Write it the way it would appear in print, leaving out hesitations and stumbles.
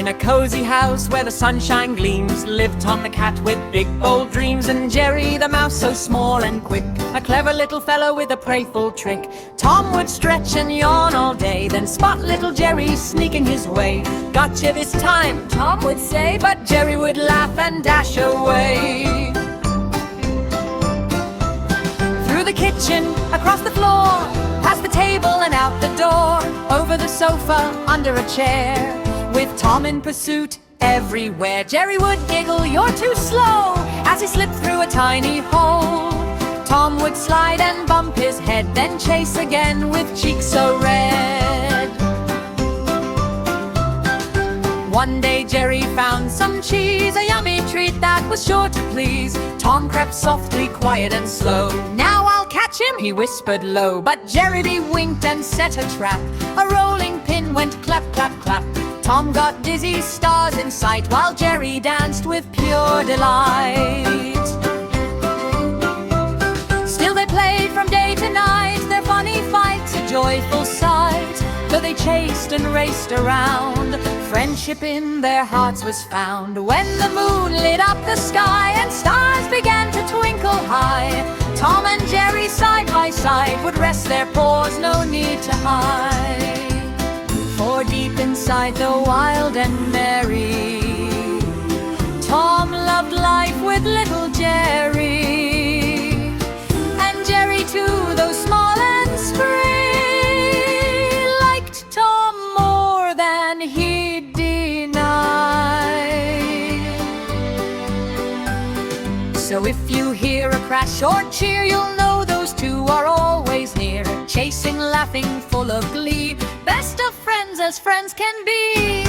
In a cozy house where the sunshine gleams lived Tom the cat with big bold dreams, and Jerry the mouse so small and quick, a clever little fellow with a playful trick. Tom would stretch and yawn all day, then spot little Jerry sneaking his way. "Gotcha this time," Tom would say, but Jerry would laugh and dash away. Through the kitchen, across the floor, past the table and out the door, over the sofa, under a chair, with Tom in pursuit everywhere. Jerry would giggle, "You're too slow," as he slipped through a tiny hole. Tom would slide and bump his head, then chase again with cheeks so red. One day Jerry found some cheese, a yummy treat that was sure to please. Tom crept softly, quiet and slow. "Now I'll catch him," he whispered low. But Jerry winked and set a trap. A rolling pin went clap, clap, clap. Tom got dizzy, stars in sight, while Jerry danced with pure delight. Still they played from day to night, their funny fights a joyful sight. Though they chased and raced around, friendship in their hearts was found. When the moon lit up the sky and stars began to twinkle high, Tom and Jerry side by side would rest their paws, no need to hide. For deep inside, though wild and merry, Tom loved life with little Jerry. And Jerry too, though small and spry, liked Tom more than he'd deny. So if you hear a crash or cheer, you'll know those two are always near, chasing, laughing, full of glee, best of friends as friends can be.